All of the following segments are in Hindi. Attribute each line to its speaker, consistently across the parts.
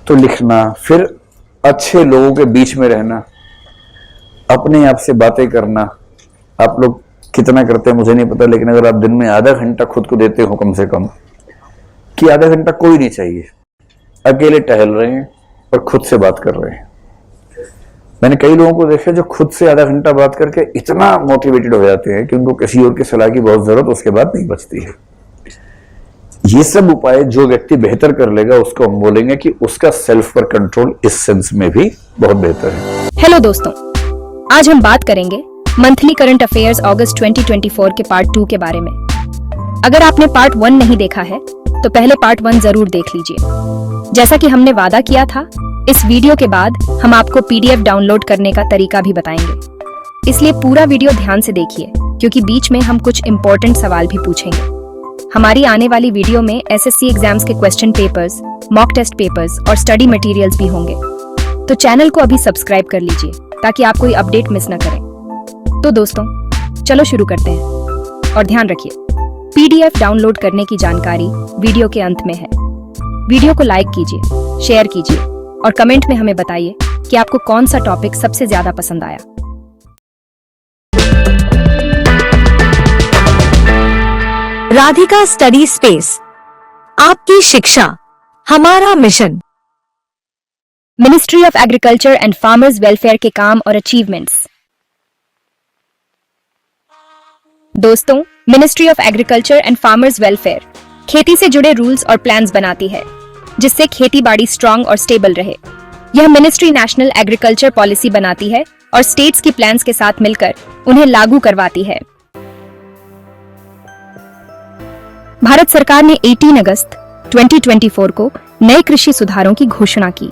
Speaker 1: तो लिखना, फिर अच्छे लोगों के बीच में रहना, अपने आप से बातें करना। आप लोग कितना करते हैं मुझे नहीं पता, लेकिन अगर आप दिन में आधा घंटा खुद को देते हो कम से कम, कि आधा घंटा कोई नहीं चाहिए, अकेले टहल रहे हैं और खुद से बात कर रहे हैं। मैंने कई लोगों को देखा जो खुद से आधा घंटा बात करके इतना मोटिवेटेड हो जाते हैं कि उनको किसी और की सलाह की बहुत जरूरत उसके बाद नहीं बचती है। ये सब उपाय जो व्यक्ति बेहतर कर लेगा उसको हम बोलेंगे कि उसका सेल्फ पर कंट्रोल इस सेंस में भी बहुत बेहतर है।
Speaker 2: हेलो दोस्तों, आज हम बात करेंगे मंथली करंट अफेयर्स अगस्त 2024 के पार्ट 2 के बारे में। अगर आपने पार्ट 1 नहीं देखा है तो पहले पार्ट 1 जरूर देख लीजिए। जैसा कि हमने वादा किया था, इस वीडियो के बाद हम आपको पीडीएफ डाउनलोड करने का तरीका भी बताएंगे, इसलिए पूरा वीडियो ध्यान से देखिए क्योंकि बीच में हम कुछ इंपॉर्टेंट सवाल भी पूछेंगे। हमारी आने वाली वीडियो में एसएससी एग्जाम्स के question papers, mock test papers और स्टडी मटेरियल्स भी होंगे, तो चैनल को अभी सब्सक्राइब कर लीजिए ताकि आप कोई अपडेट मिस न करें। तो दोस्तों, चलो शुरू करते हैं और ध्यान रखिए, पीडीएफ डाउनलोड करने की जानकारी वीडियो के अंत में है। वीडियो को लाइक कीजिए, शेयर कीजिए और कमेंट में हमें बताइए कि आपको कौन सा टॉपिक सबसे ज्यादा पसंद आया।
Speaker 3: राधिका स्टडी स्पेस, आपकी शिक्षा हमारा mission.
Speaker 2: Ministry of agriculture and farmers welfare के काम और अचीवमेंट्स। दोस्तों, ministry of agriculture and farmers welfare खेती से जुड़े रूल्स और प्लान्स बनाती है जिससे खेती बाड़ी स्ट्रांग और स्टेबल रहे। यह मिनिस्ट्री नेशनल एग्रीकल्चर पॉलिसी बनाती है और स्टेट्स की प्लान्स के साथ मिलकर उन्हें लागू करवाती है। भारत सरकार ने 18 अगस्त 2024 को नए कृषि सुधारों की घोषणा की।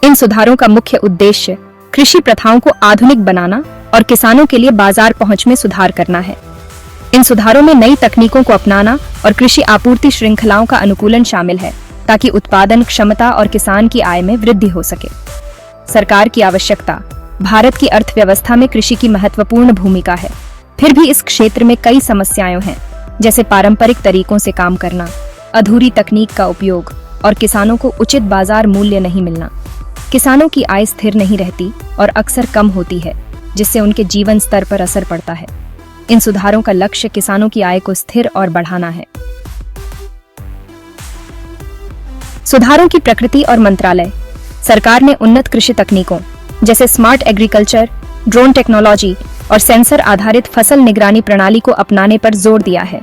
Speaker 2: इन सुधारों का मुख्य उद्देश्य कृषि प्रथाओं को आधुनिक बनाना और किसानों के लिए बाजार पहुंच में सुधार करना है। इन सुधारों में नई तकनीकों को अपनाना और कृषि आपूर्ति श्रृंखलाओं का अनुकूलन शामिल है ताकि उत्पादन क्षमता और किसान की आय में वृद्धि हो सके। सरकार की आवश्यकता, भारत की अर्थव्यवस्था में कृषि की महत्वपूर्ण भूमिका है, फिर भी इस क्षेत्र में कई समस्याएं हैं, जैसे पारंपरिक तरीकों से काम करना, अधूरी तकनीक का उपयोग और किसानों को उचित बाजार मूल्य नहीं मिलना। किसानों की आय स्थिर नहीं रहती और अक्सर कम होती है, जिससे उनके जीवन स्तर पर असर पड़ता है। इन सुधारों का लक्ष्य किसानों की आय को स्थिर और बढ़ाना है। सुधारों की प्रकृति और मंत्रालय। सरकार ने उन्नत कृषि तकनीकों जैसे स्मार्ट एग्रीकल्चर, ड्रोन टेक्नोलॉजी और सेंसर आधारित फसल निगरानी प्रणाली को अपनाने पर जोर दिया है।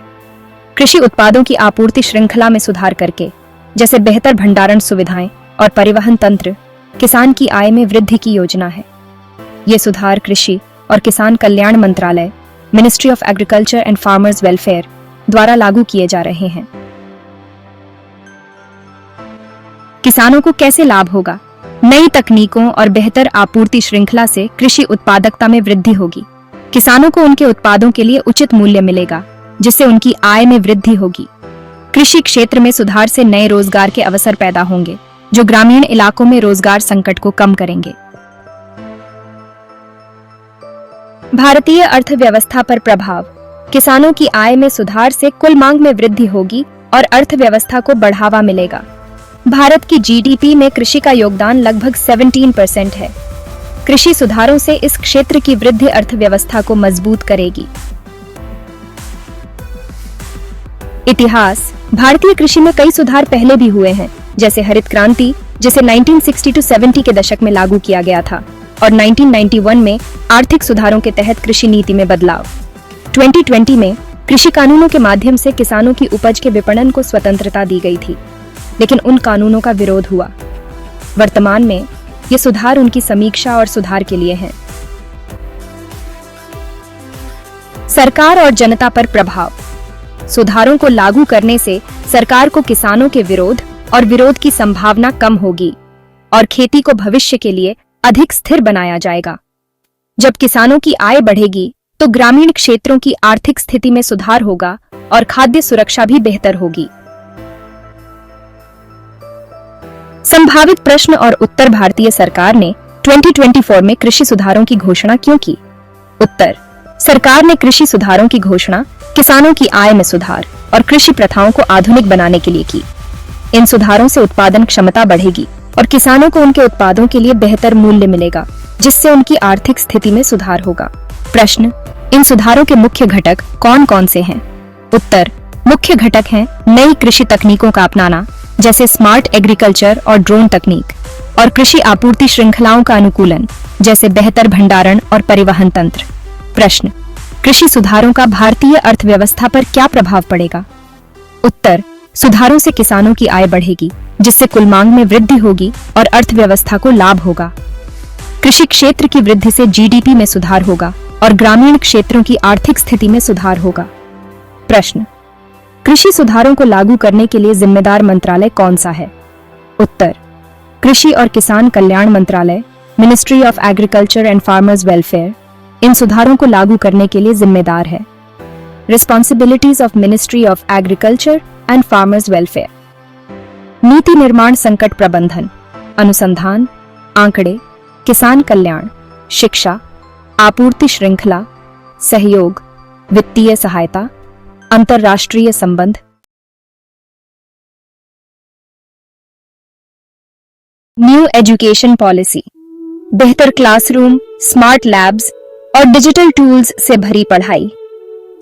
Speaker 2: कृषि उत्पादों की आपूर्ति श्रृंखला में सुधार करके, जैसे बेहतर भंडारण सुविधाएं और परिवहन तंत्र, किसान की आय में वृद्धि की योजना है। ये सुधार कृषि और किसान कल्याण मंत्रालय, ministry of agriculture and farmers welfare द्वारा लागू किए जा रहे हैं। किसानों को कैसे लाभ होगा? नई तकनीकों और बेहतर आपूर्ति श्रृंखला से कृषि उत्पादकता में वृद्धि होगी। किसानों को उनके उत्पादों के लिए उचित मूल्य मिलेगा, जिससे उनकी आय में वृद्धि होगी। कृषि क्षेत्र में सुधार से नए रोजगार के अवसर पैदा होंगे, जो ग्रामीण इलाकों में रोजगार संकट को कम करेंगे। भारतीय अर्थव्यवस्था पर प्रभाव। किसानों की आय में सुधार से कुल मांग में वृद्धि होगी और अर्थव्यवस्था को बढ़ावा मिलेगा। भारत की जीडीपी में कृषि का योगदान लगभग 17% है। कृषि सुधारों से इस क्षेत्र की वृद्धि अर्थव्यवस्था को मजबूत करेगी। इतिहास। भारतीय कृषि में कई सुधार पहले भी हुए हैं, जैसे हरित क्रांति, जिसे 1960-70 के दशक में लागू किया गया था, और 1991 में आर्थिक सुधारों के तहत कृषि नीति में बदलाव। 2020 में कृषि कानूनों के माध्यम से किसानों की उपज के विपणन को स्वतंत्रता दी गई थी, लेकिन उन कानूनों का विरोध हुआ। वर्तमान में ये सुधार उनकी समीक्षा और सुधार के लिए हैं। सरकार और जनता पर प्रभाव। सुधारों को लागू करने से सरकार को किसानों के विरोध और विरोध की संभावना कम होगी और खेती को भविष्य के लिए अधिक स्थिर बनाया जाएगा। जब किसानों की आय बढ़ेगी तो ग्रामीण क्षेत्रों की आर्थिक स्थिति में सुधार होगा और खाद्य सुरक्षा भी बेहतर होगी। संभावित प्रश्न और उत्तर। भारतीय सरकार ने 2024 में कृषि सुधारों की घोषणा क्यों की? उत्तर। सरकार ने कृषि सुधारों की घोषणा किसानों की आय में सुधार और कृषि प्रथाओं को आधुनिक बनाने के लिए की। इन सुधारों से उत्पादन क्षमता बढ़ेगी, और किसानों को उनके उत्पादों के लिए बेहतर मूल्य मिलेगा, जिससे उनकी आर्थिक स्थिति में सुधार होगा। प्रश्न, इन सुधारों के मुख्य घटक कौन कौन से हैं? उत्तर, मुख्य घटक हैं नई कृषि तकनीकों का अपनाना, जैसे स्मार्ट एग्रीकल्चर और ड्रोन तकनीक, और कृषि आपूर्ति श्रृंखलाओं का अनुकूलन, जैसे बेहतर भंडारण और परिवहन तंत्र। प्रश्न, कृषि सुधारों का भारतीय अर्थव्यवस्था पर क्या प्रभाव पड़ेगा? उत्तर, सुधारों से किसानों की आय बढ़ेगी, जिससे कुल मांग में वृद्धि होगी और अर्थव्यवस्था को लाभ होगा। कृषि क्षेत्र की वृद्धि से जीडीपी में सुधार होगा और ग्रामीण क्षेत्रों की आर्थिक स्थिति में सुधार होगा। प्रश्न, कृषि सुधारों को लागू करने के लिए जिम्मेदार मंत्रालय कौन सा है? उत्तर, कृषि और किसान कल्याण मंत्रालय, ministry of agriculture and farmers welfare, इन सुधारों को लागू करने के लिए जिम्मेदार है। Responsibilities of ministry of agriculture and farmers welfare: नीति निर्माण, संकट प्रबंधन, अनुसंधान, आंकड़े, किसान कल्याण, शिक्षा, आपूर्ति श्रृंखला, सहयोग, वित्तीय सहायता, अंतर्राष्ट्रीय संबंध। न्यू एजुकेशन पॉलिसी: बेहतर क्लासरूम, स्मार्ट लैब्स और डिजिटल टूल्स से भरी पढ़ाई।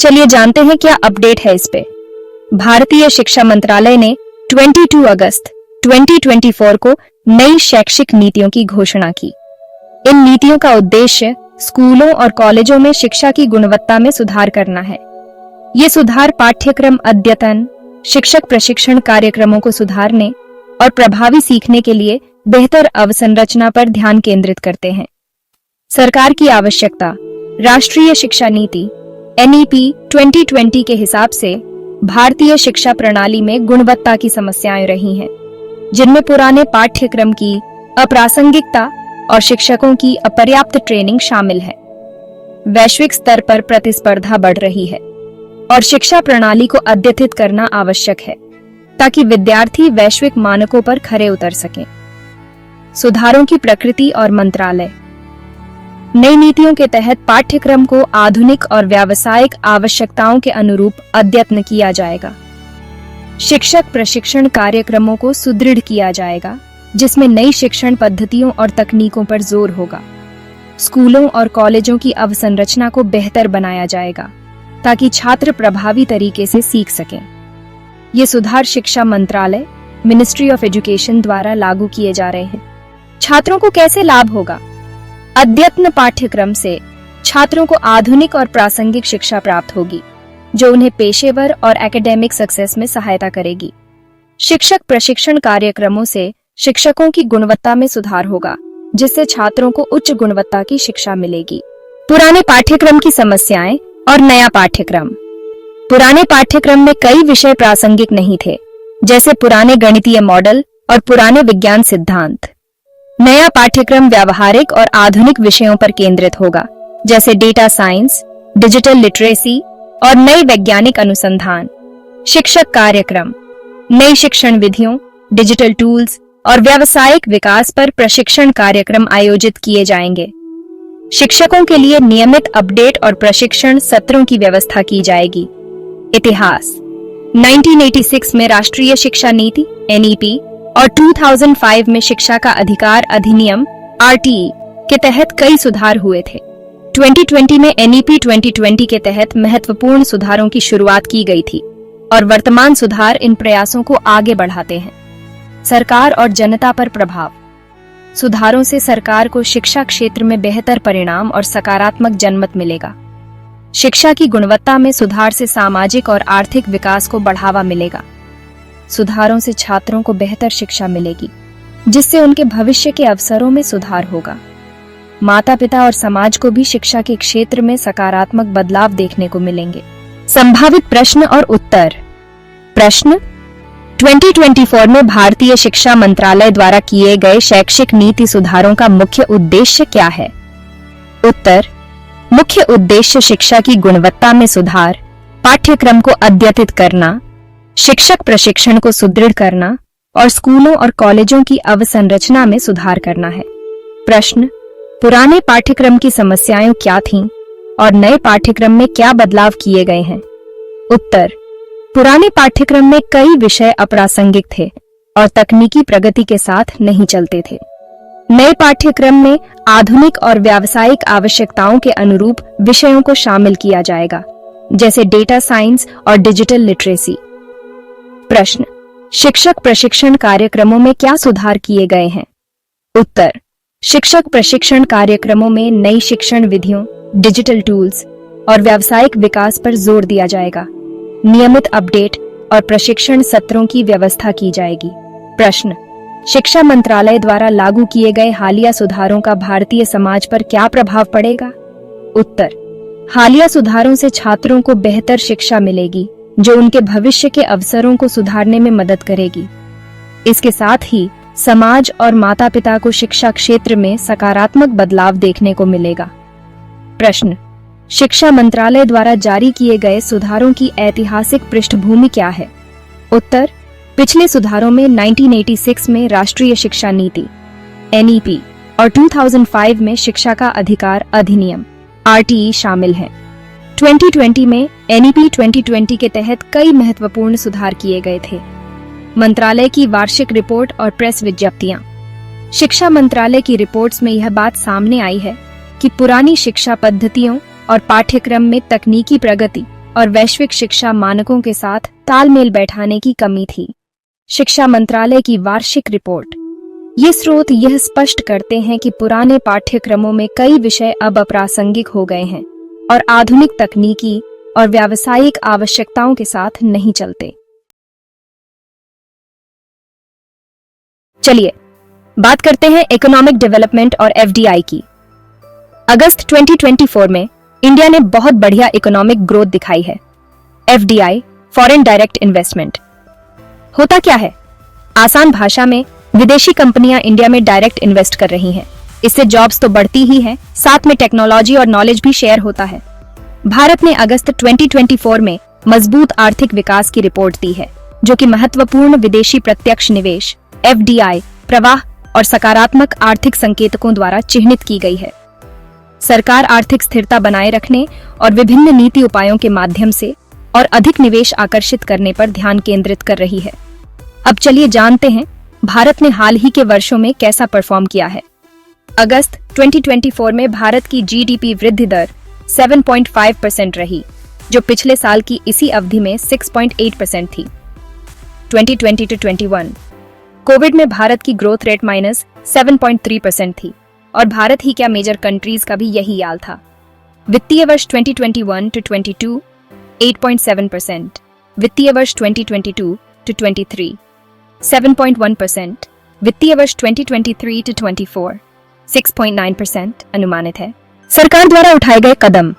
Speaker 2: चलिए जानते हैं क्या अपडेट है इस पे। भारतीय शिक्षा मंत्रालय ने 22 अगस्त 2024 को नई शैक्षिक नीतियों की घोषणा की। इन नीतियों का उद्देश्य स्कूलों और कॉलेजों में शिक्षा की गुणवत्ता में सुधार करना है। ये सुधार पाठ्यक्रम अद्यतन, शिक्षक प्रशिक्षण कार्यक्रमों को सुधारने और प्रभावी सीखने के लिए बेहतर अवसंरचना पर ध्यान केंद्रित करते हैं। सरकार की आवश्यकता: राष्ट्रीय शिक्षा नीति NEP 2020 के हिसाब से भारतीय शिक्षा प्रणाली में गुणवत्ता की समस्याएं रही हैं, जिनमें पुराने पाठ्यक्रम की अप्रासंगिकता और शिक्षकों की अपर्याप्त ट्रेनिंग शामिल है। वैश्विक स्तर पर प्रतिस्पर्धा बढ़ रही है और शिक्षा प्रणाली को अद्यतित करना आवश्यक है, ताकि विद्यार्थी वैश्विक मानकों पर खरे उतर सकें। सुधारों की प्रकृति और मंत्रालय: नई नीतियों के तहत पाठ्यक्रम को आधुनिक और व्यावसायिक आवश्यकताओं के अनुरूप अद्यतन किया जाएगा। शिक्षक प्रशिक्षण कार्यक्रमों को सुदृढ़ किया जाएगा, जिसमें नई शिक्षण पद्धतियों और तकनीकों पर जोर होगा। स्कूलों और कॉलेजों की अवसंरचना को बेहतर बनाया जाएगा, ताकि छात्र प्रभावी तरीके से सीख सकें। ये सुधार शिक्षा मंत्रालय, मिनिस्ट्री ऑफ एजुकेशन द्वारा लागू किए जा रहे हैं। छात्रों को कैसे लाभ होगा? अद्यतन पाठ्यक्रम से छात्रों को आधुनिक और प्रासंगिक शिक्षा प्राप्त होगी, जो उन्हें पेशेवर और एकेडमिक सक्सेस में सहायता करेगी। शिक्षक प्रशिक्षण कार्यक्रमों से शिक्षकों की गुणवत्ता में सुधार होगा, जिससे छात्रों को उच्च गुणवत्ता की शिक्षा मिलेगी। पुराने पाठ्यक्रम की समस्याएं और नया पाठ्यक्रम: पुराने पाठ्यक्रम में कई विषय प्रासंगिक नहीं थे, जैसे पुराने गणितीय मॉडल और पुराने विज्ञान सिद्धांत। नया पाठ्यक्रम व्यावहारिक और आधुनिक विषयों पर केंद्रित होगा, जैसे डेटा साइंस, डिजिटल लिटरेसी और नई वैज्ञानिक अनुसंधान। शिक्षक कार्यक्रम: नई शिक्षण विधियों, डिजिटल टूल्स और व्यावसायिक विकास पर प्रशिक्षण कार्यक्रम आयोजित किए जाएंगे। शिक्षकों के लिए नियमित अपडेट और प्रशिक्षण सत्रों की व्यवस्था की जाएगी। इतिहास: 1986 में राष्ट्रीय शिक्षा नीति NEP और 2005 में शिक्षा का अधिकार अधिनियम RTE के तहत कई सुधार हुए थे। 2020 में NEP 2020 के तहत महत्वपूर्ण सुधारों की शुरुआत की गई थी और वर्तमान सुधार इन प्रयासों को आगे बढ़ाते हैं। सरकार और जनता पर प्रभाव: सुधारों से सरकार को शिक्षा क्षेत्र में बेहतर परिणाम और सकारात्मक जनमत मिलेगा। शिक्षा की गुणवत्ता में सुधार से सामाजिक और आर्थिक विकास को बढ़ावा मिलेगा। सुधारों से छात्रों को बेहतर शिक्षा मिलेगी, जिससे उनके भविष्य के अवसरों में सुधार होगा। माता पिता और समाज को भी शिक्षा के क्षेत्र में सकारात्मक बदलाव देखने को मिलेंगे। संभावित प्रश्न और उत्तर। प्रश्न: 2024 में भारतीय शिक्षा मंत्रालय द्वारा किए गए शैक्षिक नीति सुधारों का मुख्य उद्देश्य क्या है? उत्तर: मुख्य उद्देश्य शिक्षा की गुणवत्ता में सुधार, पाठ्यक्रम को अद्यतित करना, शिक्षक प्रशिक्षण को सुदृढ़ करना और स्कूलों और कॉलेजों की अवसंरचना में सुधार करना है। प्रश्न: पुराने पाठ्यक्रम की समस्याएं क्या थीं और नए पाठ्यक्रम में क्या बदलाव किए गए हैं? उत्तर: पुराने पाठ्यक्रम में कई विषय अप्रासंगिक थे, और तकनीकी प्रगति के साथ नहीं चलते थे। नए पाठ्यक्रम में आधुनिक और व्यावसायिक आवश्यकताओं के अनुरूप विषयों को शामिल किया जाएगा, जैसे डेटा साइंस और डिजिटल लिटरेसी। प्रश्न, शिक्षक प्रशिक्षण कार्यक्रमों में क्या सुधार किए गए हैं? उत्तर, शिक्षक प्रशिक्षण कार्यक्रमों में नई शिक्षण विधियों, डिजिटल टूल्स और व्यावसायिक विकास पर जोर दिया जाएगा। नियमित अपडेट और प्रशिक्षण सत्रों की व्यवस्था की जाएगी। प्रश्न, शिक्षा मंत्रालय द्वारा लागू किए गए हालिया सुधारों का भारतीय समाज पर क्या प्रभाव पड़ेगा? उत्तर, हालिया सुधारों से छात्रों को बेहतर शिक्षा मिलेगी, जो उनके भविष्य के अवसरों को सुधारने में मदद करेगी। इसके साथ ही समाज और माता पिता को शिक्षा क्षेत्र में सकारात्मक बदलाव देखने को मिलेगा। प्रश्न, शिक्षा मंत्रालय द्वारा जारी किए गए सुधारों की ऐतिहासिक पृष्ठभूमि क्या है? उत्तर, पिछले सुधारों में 1986 में राष्ट्रीय शिक्षा नीति (NEP) और 2005 में शिक्षा का अधिकार अधिनियम (RTE) शामिल हैं। 2020 में NEP 2020 के तहत कई महत्वपूर्ण सुधार किए गए थे। मंत्रालय की वार्षिक रिपोर्ट और प्रेस विज्ञप्तियां। शिक्षा मंत्रालय की रिपोर्ट्स में यह बात सामने आई है कि पुरानी शिक्षा पद्धतियों और पाठ्यक्रम में तकनीकी प्रगति और वैश्विक शिक्षा मानकों के साथ तालमेल बैठाने की कमी थी। शिक्षा मंत्रालय की वार्षिक रिपोर्ट। ये स्रोत यह स्पष्ट करते हैं कि पुराने पाठ्यक्रमों में कई विषय अब अप्रासंगिक हो गए हैं और आधुनिक तकनीकी और व्यावसायिक आवश्यकताओं के साथ नहीं चलते। चलिए बात करते हैं इकोनॉमिक डेवलपमेंट और FDI की। अगस्त 2024 में इंडिया ने बहुत बढ़िया इकोनॉमिक ग्रोथ दिखाई है। FDI, फॉरेन डायरेक्ट इन्वेस्टमेंट, होता क्या है? आसान भाषा में विदेशी कंपनियां इंडिया में डायरेक्ट इन्वेस्ट कर रही हैं। इससे जॉब्स तो बढ़ती ही हैं, साथ में टेक्नोलॉजी और नॉलेज भी शेयर होता है। भारत ने अगस्त 2024 में मजबूत आर्थिक विकास की रिपोर्ट दी है, जो कि महत्वपूर्ण विदेशी प्रत्यक्ष निवेश FDI प्रवाह और सकारात्मक आर्थिक संकेतकों द्वारा चिह्नित की गई है। सरकार आर्थिक स्थिरता बनाए रखने और विभिन्न नीति उपायों के माध्यम से और अधिक निवेश आकर्षित करने पर ध्यान केंद्रित कर रही है। अब चलिए जानते हैं भारत ने हाल ही के वर्षों में कैसा परफॉर्म किया है। अगस्त 2024 में भारत की GDP वृद्धि दर 7.5% रही, जो पिछले साल की इसी अवधि में 6.8% थी। 2020 to 21 कोविड में भारत की ग्रोथ रेट -7.3% थी और भारत ही क्या मेजर कंट्रीज का भी यही हाल था। वित्तीय वर्ष 2021 to 22 8.7%, वित्तीय वर्ष 2022 to 23 7.1%, वित्तीय वर्ष 2023 to 24 6.9% अनुमानित है। सरकार द्वारा उठाए गए कदम।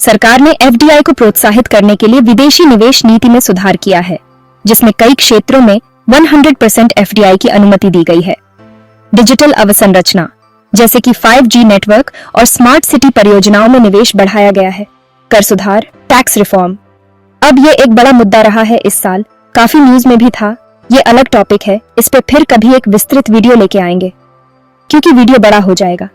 Speaker 2: सरकार ने FDI को प्रोत्साहित करने के लिए विदेशी निवेश नीति में सुधार किया है, जिसमें कई क्षेत्रों में 100% FDI की अनुमति दी गई है। डिजिटल अवसंरचना, जैसे कि 5G नेटवर्क और स्मार्ट सिटी परियोजनाओं में निवेश बढ़ाया गया है। कर सुधार, टैक्स रिफॉर्म। अब ये एक बड़ा मुद्दा रहा है इस साल, काफी न्यूज में भी था। ये अलग टॉपिक है, इस पे फिर कभी एक विस्तृत वीडियो लेके आएंगे, क्योंकि वीडियो बड़ा हो जाएगा।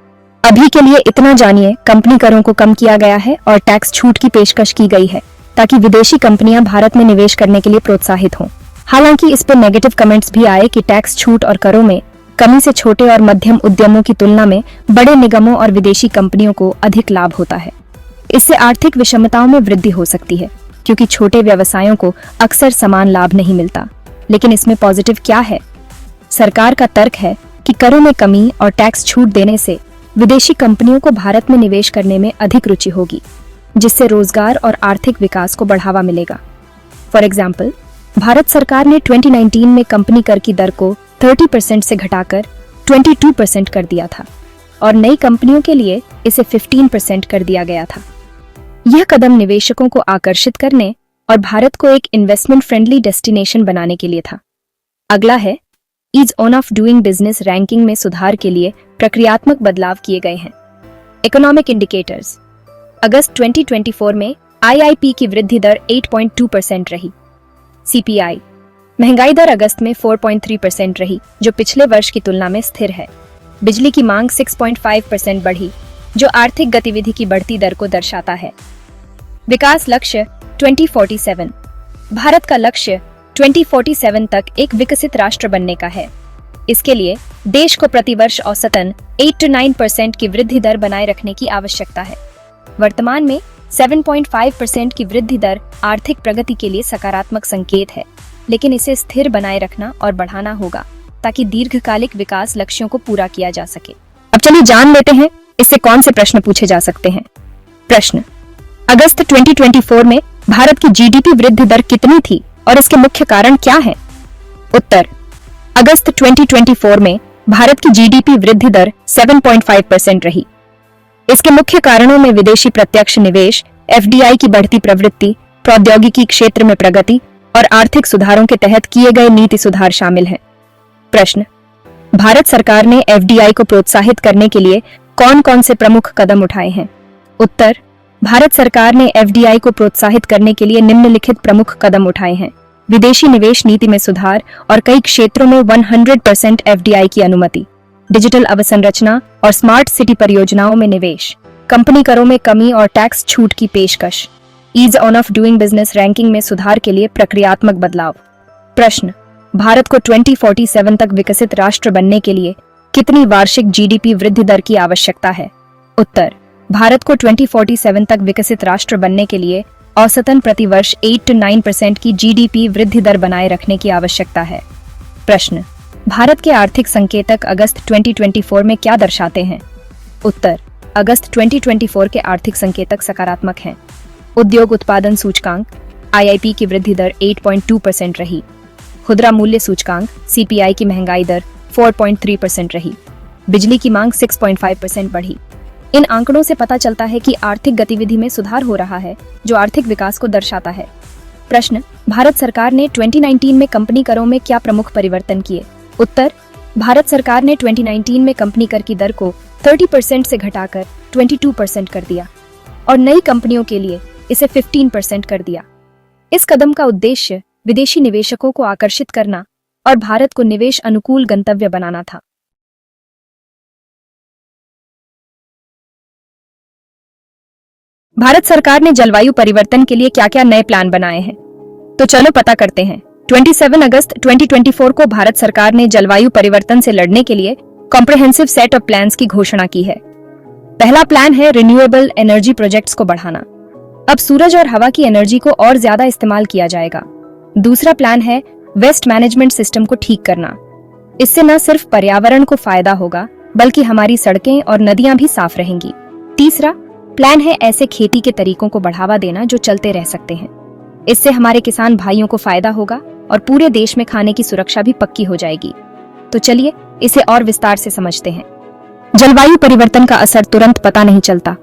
Speaker 2: अभी के लिए इतना जानिए, कंपनी करों को कम किया गया है और टैक्स छूट की पेशकश की गई है, ताकि विदेशी कंपनियां भारत में निवेश करने के लिए प्रोत्साहित हों। हालांकि इस पर नेगेटिव कमेंट्स भी आए कि टैक्स छूट और करों में कमी से छोटे और मध्यम उद्यमों की तुलना में बड़े निगमों और विदेशी कंपनियों को अधिक लाभ होता है। इससे आर्थिक विषमताओं में वृद्धि हो सकती है, क्योंकि छोटे व्यवसायों को अक्सर समान लाभ नहीं मिलता। लेकिन इसमें पॉजिटिव क्या है? सरकार का तर्क है कि करों में कमी और टैक्स छूट देने से विदेशी कंपनियों को भारत में निवेश करने में अधिक रुचि होगी, जिससे रोजगार और आर्थिक विकास को बढ़ावा मिलेगा। फॉर एग्जाम्पल, भारत सरकार ने 2019 में कंपनी कर की दर को 30% से घटाकर 22% कर दिया था और नई कंपनियों के लिए इसे 15% कर दिया गया था। यह कदम निवेशकों को आकर्षित करने और भारत को एक इन्वेस्टमेंट फ्रेंडली डेस्टिनेशन बनाने के लिए था। अगला है ease of doing business ranking में सुधार के लिए प्रक्रियात्मक बदलाव किए गए हैं। Economic indicators. अगस्त 2024 में IIP की वृद्धि दर 8.2% रही। CPI महंगाई दर अगस्त में 4.3% रही, जो पिछले वर्ष की तुलना में स्थिर है। बिजली की मांग 6.5% बढ़ी, जो आर्थिक गतिविधि की बढ़ती दर को दर्शाता है। विकास लक्ष्य 2047। भारत का लक्ष्य 2047 तक एक विकसित राष्ट्र बनने का है। इसके लिए देश को प्रतिवर्ष औसतन 8 to 9% की वृद्धि दर बनाए रखने की आवश्यकता है। वर्तमान में 7.5% की वृद्धि दर आर्थिक प्रगति के लिए सकारात्मक संकेत है, लेकिन इसे स्थिर बनाए रखना और बढ़ाना होगा ताकि दीर्घकालिक विकास लक्ष्यों को पूरा किया जा सके। अब चलिए जान लेते हैं इससे कौन से प्रश्न पूछे जा सकते हैं। प्रश्न: अगस्त 2024 में भारत की जीडीपी वृद्धि दर कितनी थी और इसके मुख्य कारण क्या हैं? उत्तर: अगस्त 2024 में भारत की जीडीपी वृद्धि दर 7.5% रही। इसके मुख्य कारणों में विदेशी प्रत्यक्ष निवेश, एफडीआई की बढ़ती प्रवृत्ति, प्रौद्योगिकी क्षेत्र में प्रगति और आर्थिक सुधारों के तहत किए गए नीति सुधार शामिल हैं। प्रश्न: भारत सरकार ने एफडीआई को प्रोत्साहित करने के लिए कौन-कौन से प्रमुख कदम उठाए हैं? उत्तर: भारत सरकार ने एफडीआई को प्रोत्साहित करने के लिए निम्नलिखित प्रमुख कदम उठाए हैं: विदेशी निवेश नीति में सुधार और कई क्षेत्रों में 100% एफडीआई की अनुमति, डिजिटल अवसंरचना और स्मार्ट सिटी परियोजनाओं में निवेश, कंपनी करों में कमी और टैक्स छूट की पेशकश, ease on of doing business ranking में सुधार के लिए प्रक्रियात्मक बदलाव। प्रश्न: भारत को 2047 तक विकसित राष्ट्र बनने के लिए कितनी वार्षिक जीडीपी वृद्धि दर की आवश्यकता है? उत्तर: भारत को 2047 तक विकसित राष्ट्र बनने के लिए औसतन प्रतिवर्ष 8 to 9% की जीडीपी वृद्धि दर बनाए रखने की आवश्यकता है। प्रश्न: भारत के आर्थिक संकेतक अगस्त 2024 में क्या दर्शाते हैं? उत्तर: अगस्त 2024 के आर्थिक संकेतक सकारात्मक हैं। उद्योग उत्पादन सूचकांक आईआईपी की वृद्धि दर 8.2% रही। खुदरा मूल्य सूचकांक सीपीआई की महंगाई दर 4.3% रही। बिजली की मांग 6.5% बढ़ी। इन आंकड़ों से पता चलता है कि आर्थिक गतिविधि में सुधार हो रहा है, जो आर्थिक विकास को दर्शाता है। प्रश्न: भारत सरकार ने 2019 में कंपनी करों में क्या प्रमुख परिवर्तन किए? उत्तर: भारत सरकार ने 2019 में कंपनी कर की दर को 30% से घटाकर 22% कर दिया और नई कंपनियों के लिए इसे 15% कर दिया। इस कदम का उद्देश्य विदेशी निवेशकों को आकर्षित करना और भारत को निवेश अनुकूल गंतव्य बनाना था। भारत सरकार ने जलवायु परिवर्तन के लिए क्या-क्या नए प्लान बनाए हैं? तो चलो पता करते हैं। 27 अगस्त 2024 को भारत सरकार ने जलवायु परिवर्तन से लड़ने के लिए कॉम्प्रिहेंसिव सेट ऑफ प्लान्स की घोषणा की है। पहला प्लान है रिन्यूएबल एनर्जी प्रोजेक्ट्स को बढ़ाना। अब सूरज और हवा की एनर्जी को और ज्यादा इस्तेमाल किया जाएगा। दूसरा प्लान है वेस्ट मैनेजमेंट सिस्टम को ठीक करना। इससे न सिर्फ पर्यावरण को फायदा होगा, बल्कि हमारी सड़कें और नदियां भी साफ रहेंगी। तीसरा प्लान है ऐसे खेती के तरीकों को बढ़ावा देना जो चलते रह सकते हैं। इससे हमारे किसान भाइयों को फायदा होगा और पूरे देश में खाने की सुरक्षा भी पक्की हो जाएगी। तो चलिए इसे और विस्तार से समझते हैं। जलवायु परिवर्तन का असर तुरंत पता नहीं चलता,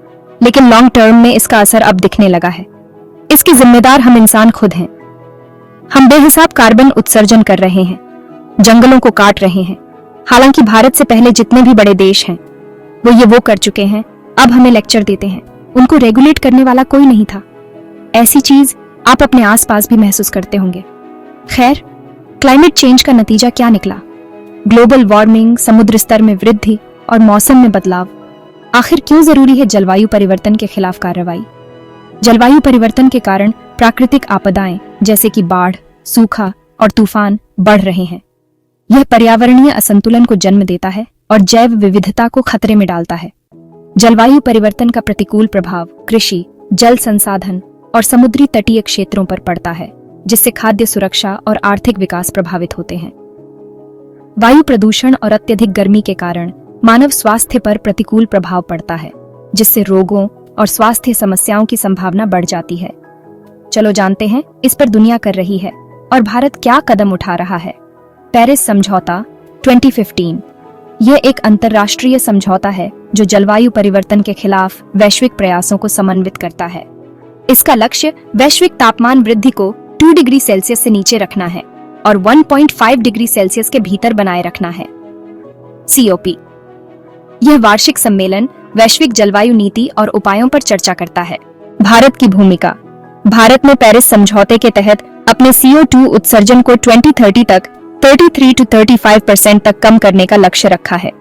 Speaker 2: लेकिन लॉन्ग टर्म में इसका असर अब दिखने लगा है। इसके जिम्मेदार हम इंसान खुद हैं। हम बेहिसाब कार्बन उत्सर्जन कर रहे हैं, जंगलों को काट रहे हैं। हालांकि भारत से पहले जितने भी बड़े देश हैं वो कर चुके हैं। अब हमें लेक्चर देते हैं। उनको रेगुलेट करने वाला कोई नहीं था। ऐसी चीज आप अपने आसपास भी महसूस करते होंगे। खैर, क्लाइमेट चेंज का नतीजा क्या निकला? ग्लोबल वार्मिंग, समुद्र स्तर में वृद्धि और मौसम में बदलाव। आखिर क्यों जरूरी है जलवायु परिवर्तन के खिलाफ कार्रवाई? जलवायु परिवर्तन के कारण प्राकृतिक आपदाएं जैसे कि बाढ़, सूखा और तूफान बढ़ रहे हैं। यह पर्यावरणीय असंतुलन को जन्म देता है और जैव विविधता को खतरे में डालता है। जलवायु परिवर्तन का प्रतिकूल प्रभाव कृषि, जल संसाधन और समुद्री तटीय क्षेत्रों पर पड़ता है, जिससे खाद्य सुरक्षा और आर्थिक विकास प्रभावित होते हैं। वायु प्रदूषण और अत्यधिक गर्मी के कारण मानव स्वास्थ्य पर प्रतिकूल प्रभाव पड़ता है, जिससे रोगों और स्वास्थ्य समस्याओं की संभावना बढ़ जाती है। चलो जानते हैं इस पर दुनिया कर रही है और भारत क्या कदम उठा रहा है। पेरिस समझौता 2015 यह एक अंतर्राष्ट्रीय समझौता है जो जलवायु परिवर्तन के खिलाफ वैश्विक प्रयासों को समन्वित करता है। इसका लक्ष्य वैश्विक तापमान वृद्धि को 2 डिग्री सेल्सियस से नीचे रखना है और 1.5 डिग्री सेल्सियस के भीतर बनाए रखना है। COP यह वार्षिक सम्मेलन वैश्विक जलवायु नीति और उपायों पर चर्चा करता है। भारत की भूमिका। भारत ने पेरिस समझौते के तहत अपने CO2 उत्सर्जन को 2030 तक 33 to 35% तक कम करने का लक्ष्य रखा है।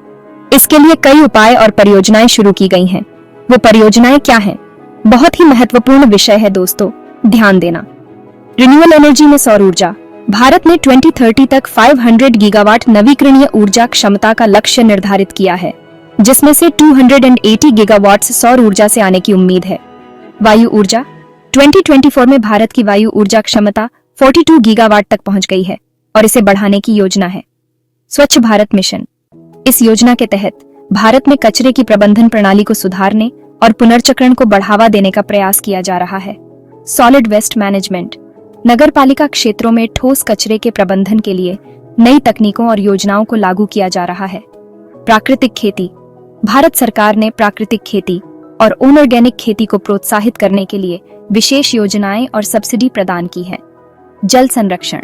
Speaker 2: इसके लिए कई उपाय और परियोजनाएं शुरू की गई हैं। वो परियोजनाएं क्या हैं? बहुत ही महत्वपूर्ण विषय है दोस्तों, ध्यान देना। रिन्यूएबल एनर्जी में सौर ऊर्जा, भारत ने 2030 तक 500 गीगावाट नवीकरणीय ऊर्जा क्षमता का लक्ष्य निर्धारित किया है, जिसमें से 280 गीगावाट सौर ऊर्जा से आने की उम्मीद है। वायु ऊर्जा 2024 में भारत की वायु ऊर्जा क्षमता 42 गीगावाट तक पहुंच गई है और इसे बढ़ाने की योजना है। स्वच्छ भारत मिशन, इस योजना के तहत भारत में कचरे की प्रबंधन प्रणाली को सुधारने और पुनर्चक्रण को बढ़ावा देने का प्रयास किया जा रहा है। सॉलिड वेस्ट मैनेजमेंट, नगरपालिका क्षेत्रों में ठोस कचरे के प्रबंधन के लिए नई तकनीकों और योजनाओं को लागू किया जा रहा है। प्राकृतिक खेती, भारत सरकार ने प्राकृतिक खेती और ऑर्गेनिक खेती को प्रोत्साहित करने के लिए विशेष योजनाएं और सब्सिडी प्रदान की है। जल संरक्षण,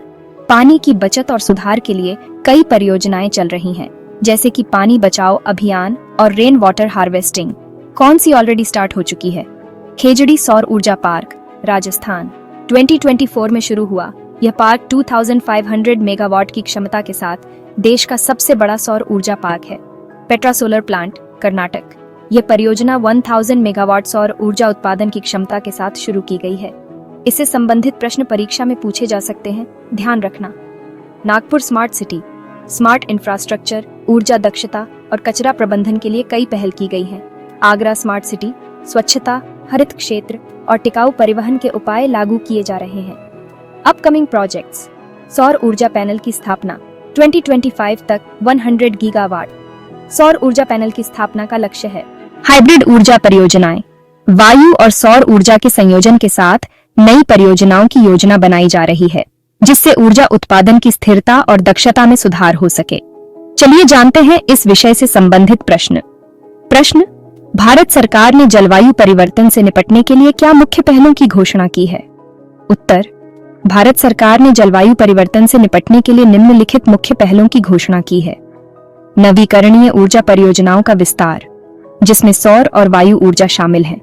Speaker 2: पानी की बचत और सुधार के लिए कई परियोजनाएं चल रही हैं, जैसे कि पानी बचाओ अभियान और रेन वाटर हार्वेस्टिंग। कौन सी ऑलरेडी स्टार्ट हो चुकी है? खेजड़ी सौर ऊर्जा पार्क, राजस्थान, 2024 में शुरू हुआ। यह पार्क 2500 मेगावाट की क्षमता के साथ देश का सबसे बड़ा सौर ऊर्जा पार्क है। पेट्रा सोलर प्लांट, कर्नाटक, यह परियोजना 1000 मेगावाट सौर ऊर्जा उत्पादन की क्षमता के साथ शुरू की गई है। इससे संबंधित प्रश्न परीक्षा में पूछे जा सकते हैं, ध्यान रखना। Nagpur smart city, smart infrastructure, ऊर्जा दक्षता और कचरा प्रबंधन के लिए कई पहल की गई हैं। आगरा स्मार्ट सिटी, स्वच्छता, हरित क्षेत्र और टिकाऊ परिवहन के उपाय लागू किए जा रहे हैं। अपकमिंग प्रोजेक्ट्स, सौर ऊर्जा पैनल की स्थापना, 2025 तक 100 गीगावाट सौर ऊर्जा पैनल की स्थापना का लक्ष्य है। हाइब्रिड ऊर्जा परियोजनाएं, वायु और सौर ऊर्जा के संयोजन के साथ नई परियोजनाओं की योजना बनाई जा रही है, जिससे ऊर्जा उत्पादन की स्थिरता और दक्षता में सुधार हो सके। चलिए जानते हैं इस विषय से संबंधित प्रश्न। भारत सरकार ने जलवायु परिवर्तन से निपटने के लिए क्या मुख्य पहलों की घोषणा की है? उत्तर, भारत सरकार ने जलवायु परिवर्तन से निपटने के लिए निम्नलिखित मुख्य पहलों की घोषणा की है। नवीकरणीय ऊर्जा परियोजनाओं का विस्तार, जिसमें सौर और वायु ऊर्जा शामिल है।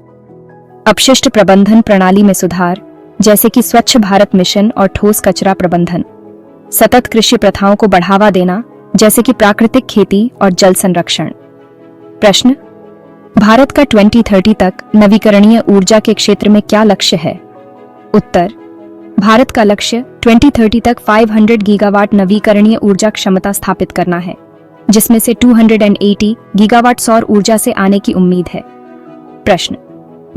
Speaker 2: अपशिष्ट प्रबंधन प्रणाली में सुधार, जैसे कि स्वच्छ भारत मिशन और ठोस कचरा प्रबंधन। सतत कृषि प्रथाओं को बढ़ावा देना, जैसे कि प्राकृतिक खेती और जल संरक्षण। प्रश्न, भारत का 2030 तक नवीकरणीय ऊर्जा के क्षेत्र में क्या लक्ष्य है? उत्तर, भारत का लक्ष्य 2030 तक 500 गीगावाट नवीकरणीय ऊर्जा क्षमता स्थापित करना है, जिसमें से 280 गीगावाट सौर ऊर्जा से आने की उम्मीद है। प्रश्न,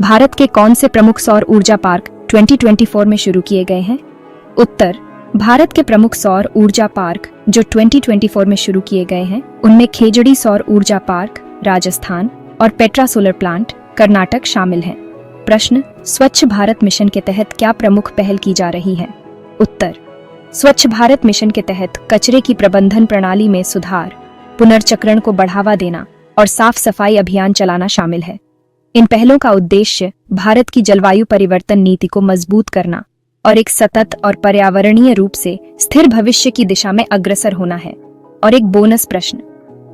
Speaker 2: भारत के कौन से प्रमुख सौर ऊर्जा पार्क 2024 में शुरू किए गए हैं? उत्तर, भारत के प्रमुख सौर ऊर्जा पार्क जो 2024 में शुरू किए गए हैं, उनमें खेजड़ी सौर ऊर्जा पार्क, राजस्थान और पेट्रा सोलर प्लांट, कर्नाटक शामिल हैं। प्रश्न, स्वच्छ भारत मिशन के तहत क्या प्रमुख पहल की जा रही है? उत्तर, स्वच्छ भारत मिशन के तहत कचरे की प्रबंधन प्रणाली में सुधार, पुनर्चक्रण को बढ़ावा देना और साफ सफाई अभियान चलाना शामिल है। इन पहलों का उद्देश्य भारत की जलवायु परिवर्तन नीति को मजबूत करना और एक सतत और पर्यावरणीय रूप से स्थिर भविष्य की दिशा में अग्रसर होना है। और एक बोनस प्रश्न,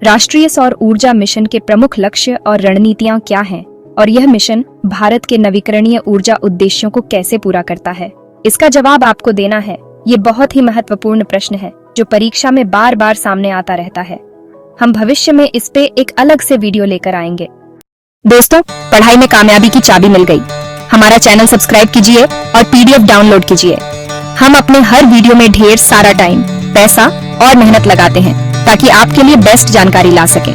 Speaker 2: राष्ट्रीय सौर ऊर्जा मिशन के प्रमुख लक्ष्य और रणनीतियां क्या हैं और यह मिशन भारत के नवीकरणीय ऊर्जा उद्देश्यों को कैसे पूरा करता है? इसका जवाब आपको देना है। ये बहुत ही महत्वपूर्ण प्रश्न है जो परीक्षा में बार बार सामने आता रहता है। हम भविष्य में इस पे एक अलग से वीडियो लेकर आएंगे। दोस्तों, पढ़ाई में कामयाबी की चाबी मिल गई। हमारा चैनल सब्सक्राइब कीजिए और PDF डाउनलोड कीजिए। हम अपने हर वीडियो में ढेर सारा टाइम, पैसा और मेहनत लगाते हैं ताकि आपके लिए बेस्ट जानकारी ला सकें।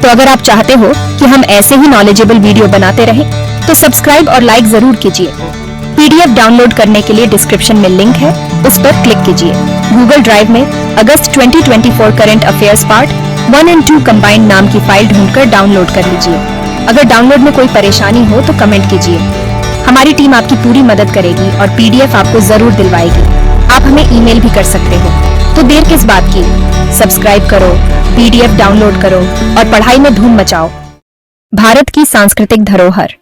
Speaker 2: तो अगर आप चाहते हो कि हम ऐसे ही नॉलेजेबल वीडियो बनाते रहें, तो सब्सक्राइब और लाइक जरूर कीजिए। PDF डाउनलोड करने के लिए डिस्क्रिप्शन में लिंक है, उस पर क्लिक कीजिए। गूगल ड्राइव में अगस्त 2024 करंट अफेयर्स पार्ट 1 और 2 कंबाइंड नाम की फाइल ढूंढकर डाउनलोड कर लीजिए। अगर डाउनलोड में कोई परेशानी हो तो कमेंट कीजिए। हमारी टीम आपकी पूरी मदद करेगी और PDF आपको जरूर दिलवाएगी। आप हमें ईमेल भी कर सकते हो। तो देर किस बात की, सब्सक्राइब करो, PDF डाउनलोड करो और पढ़ाई में धूम मचाओ। भारत की सांस्कृतिक धरोहर।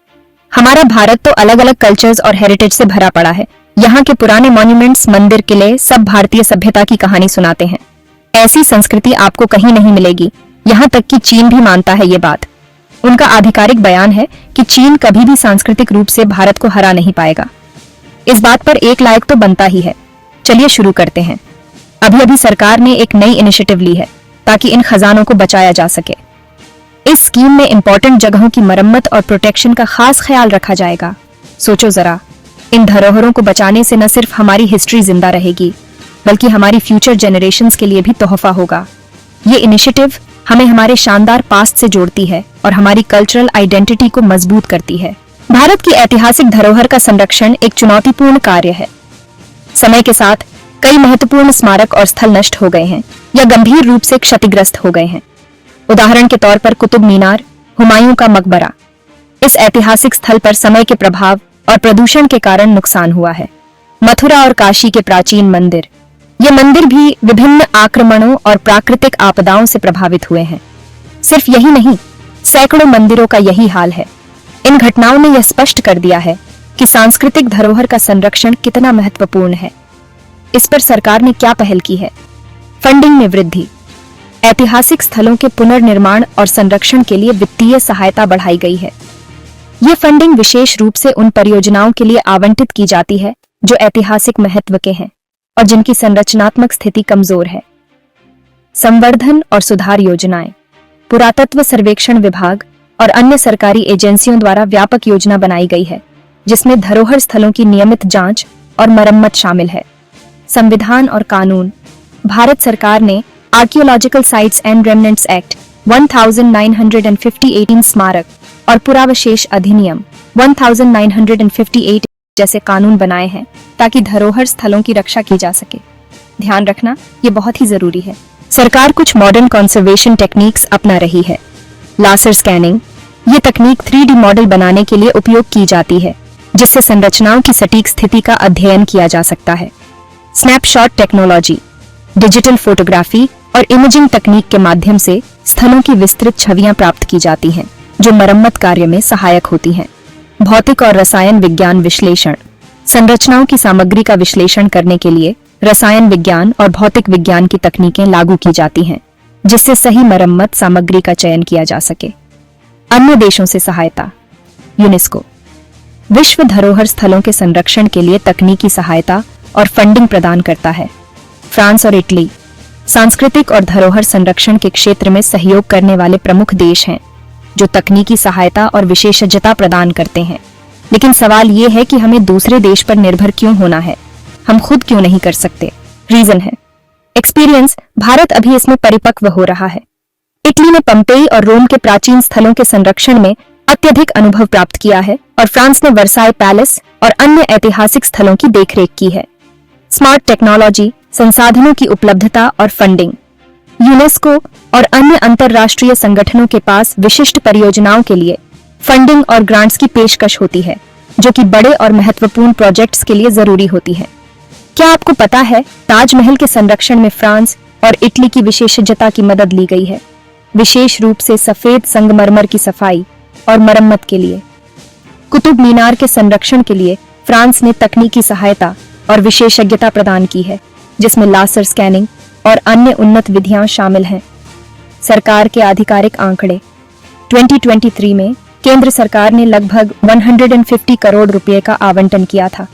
Speaker 2: हमारा भारत तो अलग अलग कल्चर्स और हेरिटेज से भरा पड़ा है। यहाँ के पुराने मॉन्यूमेंट्स, मंदिर, किले सब भारतीय सभ्यता की कहानी सुनाते हैं। ऐसी संस्कृति आपको कहीं नहीं मिलेगी। यहाँ तक कि चीन भी मानता है ये बात। उनका आधिकारिक बयान है कि चीन कभी भी सांस्कृतिक रूप से भारत को हरा नहीं पाएगा। इस बात पर एक लायक तो बनता ही है। चलिए शुरू करते हैं। अभी सरकार ने एक नई इनिशिएटिव ली है ताकि इन खजानों को बचाया जा सके। इस स्कीम में इंपॉर्टेंट जगहों की मरम्मत और प्रोटेक्शन का खास ख्याल रखा जाएगा। सोचो जरा, इन धरोहरों को बचाने से न सिर्फ हमारी हिस्ट्री जिंदा रहेगी, बल्कि हमारी फ्यूचर जनरेशंस के लिए भी तोहफा होगा। ये इनिशिएटिव हमें हमारे शानदार पास्ट से जोड़ती है और हमारी कल्चरल आइडेंटिटी को मजबूत करती है। भारत की ऐतिहासिक धरोहर का संरक्षण एक चुनौतीपूर्ण कार्य है। समय के साथ कई महत्वपूर्ण स्मारक और स्थल नष्ट हो गए हैं या गंभीर रूप से क्षतिग्रस्त हो गए हैं। उदाहरण के तौर पर कुतुब मीनार, हुमायूं का मकबरा। इस ऐतिहासिक स्थल पर समय के प्रभाव और प्रदूषण के कारण नुकसान हुआ है। मथुरा और काशी के प्राचीन मंदिर, ये मंदिर भी विभिन्न आक्रमणों और प्राकृतिक आपदाओं से प्रभावित हुए हैं। सिर्फ यही नहीं, सैकड़ों मंदिरों का यही हाल है। इन घटनाओं ने यह स्पष्ट कर दिया है कि सांस्कृतिक धरोहर का संरक्षण कितना महत्वपूर्ण है। इस पर सरकार ने क्या पहल की है? फंडिंग में वृद्धि। ऐतिहासिक स्थलों के पुनर्निर्माण और संरक्षण के लिए वित्तीय सहायता बढ़ाई गई है। ये फंडिंग विशेष रूप से उन परियोजनाओं के लिए आवंटित की जाती है जो ऐतिहासिक महत्व के हैं और जिनकी संरचनात्मक स्थिति कमजोर है। संवर्धन और सुधार योजनाएं। पुरातत्व सर्वेक्षण विभाग और अन्य सरकारी एजेंसियों द्वारा व्यापक योजना बनाई गई है, जिसमें धरोहर स्थलों की नियमित जांच और मरम्मत शामिल है। संविधान और कानून। भारत सरकार ने archaeological sites and remnants act 1958 स्मारक और पुरावशेष अधिनियम 1958 जैसे कानून बनाए हैं ताकि धरोहर स्थलों की रक्षा की जा सके। ध्यान रखना, ये बहुत ही जरूरी है। सरकार कुछ मॉडर्न कंजर्वेशन टेक्निक्स अपना रही है। लासर स्कैनिंग, ये तकनीक 3D मॉडल बनाने के लिए उपयोग की जाती है, जिससे संरचनाओं की सटीक स्थिति का अध्ययन किया जा सकता है। स्नैपशॉट टेक्नोलॉजी, डिजिटल फोटोग्राफी और इमेजिंग तकनीक के माध्यम से स्थलों की विस्तृत छवियां प्राप्त की जाती हैं, जो मरम्मत कार्य में सहायक होती हैं। भौतिक और रसायन विज्ञान विश्लेषण। संरचनाओं की सामग्री का विश्लेषण करने के लिए रसायन विज्ञान और भौतिक विज्ञान की तकनीकें लागू की जाती हैं, जिससे सही मरम्मत सामग्री का चयन किया जा सके। अन्य देशों से सहायता। यूनेस्को विश्व धरोहर स्थलों के संरक्षण के लिए तकनीकी सहायता और फंडिंग प्रदान करता है। फ्रांस और इटली सांस्कृतिक और धरोहर संरक्षण के क्षेत्र में सहयोग करने वाले प्रमुख देश हैं, जो तकनीकी सहायता और विशेषज्ञता प्रदान करते हैं। लेकिन सवाल ये है कि हमें दूसरे देश पर निर्भर क्यों होना है? हम खुद क्यों नहीं कर सकते? रीजन है एक्सपीरियंस। भारत अभी इसमें परिपक्व हो रहा है। इटली ने पंपेई और रोम के प्राचीन स्थलों के संरक्षण में अत्यधिक अनुभव प्राप्त किया है और फ्रांस ने वर्साई पैलेस और अन्य ऐतिहासिक स्थलों की देखरेख की है। स्मार्ट टेक्नोलॉजी, संसाधनों की उपलब्धता और फंडिंग। यूनेस्को और अन्य अंतर्राष्ट्रीय संगठनों के पास विशिष्ट परियोजनाओं के लिए फंडिंग और ग्रांट्स की पेशकश होती है, जो कि बड़े और महत्वपूर्ण प्रोजेक्ट्स के लिए जरूरी होती है। क्या आपको पता है ताजमहल के संरक्षण में फ्रांस और इटली की विशेषज्ञता की मदद ली गई है, विशेष रूप से सफेद संगमरमर की सफाई और मरम्मत के लिए। कुतुब मीनार के संरक्षण के लिए फ्रांस ने तकनीकी सहायता और विशेषज्ञता प्रदान की है, जिसमें लासर स्कैनिंग और अन्य उन्नत विधियां शामिल हैं। सरकार के आधिकारिक आंकड़े। 2023 में केंद्र सरकार ने लगभग 150 करोड़ रुपए का आवंटन किया था,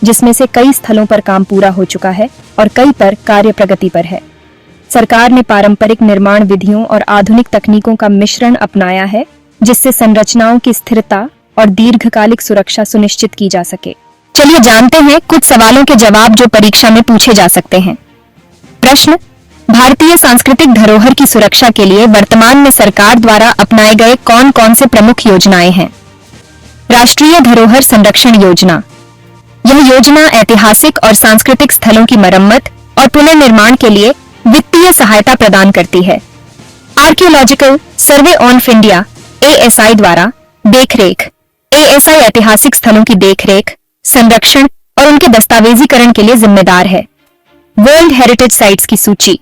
Speaker 2: जिसमें से कई स्थलों पर काम पूरा हो चुका है और कई पर कार्य प्रगति पर है। सरकार ने पारंपरिक निर्माण विधियों और आधुनिक तकनीकों का मिश्रण अपनाया है, जिससे संरचनाओं की स्थिरता और दीर्घकालिक सुरक्षा सुनिश्चित की जा सके। चलिए जानते हैं कुछ सवालों के जवाब जो परीक्षा में पूछे जा सकते हैं। प्रश्न, भारतीय सांस्कृतिक धरोहर की सुरक्षा के लिए वर्तमान में सरकार द्वारा अपनाए गए कौन कौन से प्रमुख योजनाएं हैं? राष्ट्रीय धरोहर संरक्षण योजना। यह योजना ऐतिहासिक और सांस्कृतिक स्थलों की मरम्मत और पुनर्निर्माण के लिए वित्तीय सहायता प्रदान करती है। Archaeological survey of India ASI द्वारा देखरेख। ASI ऐतिहासिक स्थलों की देखरेख, संरक्षण और उनके दस्तावेजीकरण के लिए जिम्मेदार है। वर्ल्ड हेरिटेज साइट्स की सूची।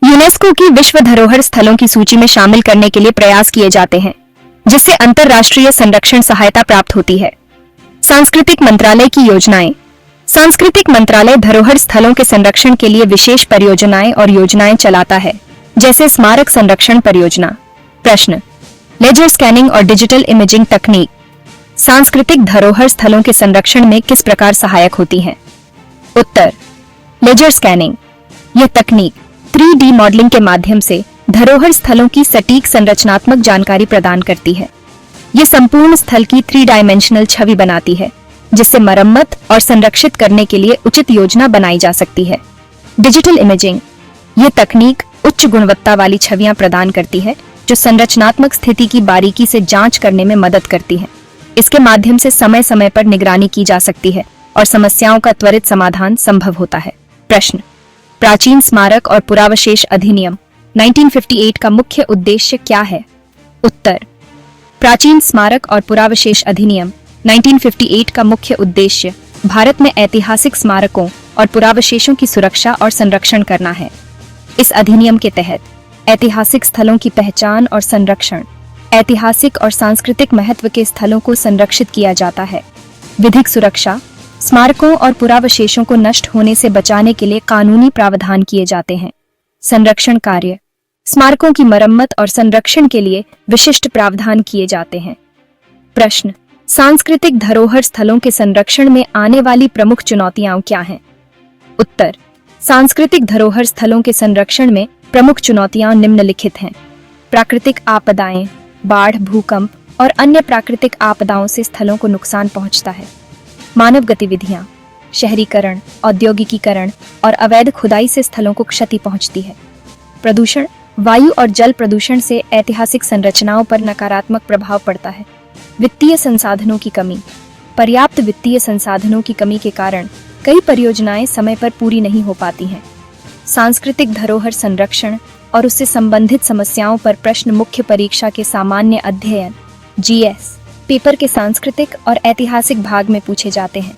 Speaker 2: यूनेस्को की विश्व धरोहर स्थलों की सूची में शामिल करने के लिए प्रयास किए जाते हैं, जिससे अंतर्राष्ट्रीय संरक्षण सहायता प्राप्त होती है। सांस्कृतिक मंत्रालय की योजनाएं। सांस्कृतिक मंत्रालय धरोहर स्थलों के संरक्षण के लिए विशेष परियोजनाएं और योजनाएं चलाता है, जैसे स्मारक संरक्षण परियोजना। प्रश्न, लेजर स्कैनिंग और डिजिटल इमेजिंग तकनीक सांस्कृतिक धरोहर स्थलों के संरक्षण में किस प्रकार सहायक होती है? उत्तर, लेजर स्कैनिंग। यह तकनीक 3D मॉडलिंग के माध्यम से धरोहर स्थलों की सटीक संरचनात्मक जानकारी प्रदान करती है। यह संपूर्ण स्थल की 3 डायमेंशनल छवि बनाती है, जिससे मरम्मत और संरक्षित करने के लिए उचित योजना बनाई जा सकती है। डिजिटल इमेजिंग, ये तकनीक उच्च गुणवत्ता वाली छवियां प्रदान करती है जो संरचनात्मक स्थिति की बारीकी से जांच करने में मदद करती है। इसके माध्यम से समय समय पर निगरानी की जा सकती है और समस्याओं का त्वरित समाधान संभव होता है। प्रश्न, प्राचीन स्मारक और पुरावशेष अधिनियम 1958 का मुख्य उद्देश्य क्या है? उत्तर, प्राचीन स्मारक और पुरावशेष अधिनियम 1958 का मुख्य उद्देश्य भारत में ऐतिहासिक स्मारकों और पुरावशेषों की सुरक्षा और संरक्षण करना है। इस अधिनियम के तहत ऐतिहासिक स्थलों की पहचान और संरक्षण, ऐतिहासिक और सांस्कृतिक महत्व के स्थलों को संरक्षित किया जाता है। विधिक सुरक्षा, स्मारकों और पुरावशेषों को नष्ट होने से बचाने के लिए कानूनी प्रावधान किए जाते हैं। संरक्षण कार्य, स्मारकों की मरम्मत और संरक्षण के लिए विशिष्ट प्रावधान किए जाते हैं। प्रश्न, सांस्कृतिक धरोहर स्थलों के संरक्षण में आने वाली प्रमुख चुनौतियां क्या हैं? उत्तर, सांस्कृतिक धरोहर स्थलों के संरक्षण में प्रमुख चुनौतियां निम्नलिखित हैं। प्राकृतिक आपदाएं, बाढ़, भूकंप और अन्य प्राकृतिक आपदाओं से स्थलों को नुकसान पहुंचता है। मानव गतिविधियां, शहरीकरण, औद्योगिकीकरण और अवैध खुदाई से स्थलों को क्षति पहुंचती है। प्रदूषण, वायु और जल प्रदूषण से ऐतिहासिक संरचनाओं पर नकारात्मक प्रभाव पड़ता है। वित्तीय संसाधनों की कमी, पर्याप्त वित्तीय संसाधनों की कमी के कारण कई परियोजनाएं समय पर पूरी नहीं हो पाती हैं। सांस्कृतिक धरोहर संरक्षण और उससे संबंधित समस्याओं पर प्रश्न मुख्य परीक्षा के सामान्य अध्ययन (GS) पेपर के सांस्कृतिक और ऐतिहासिक भाग में पूछे जाते हैं।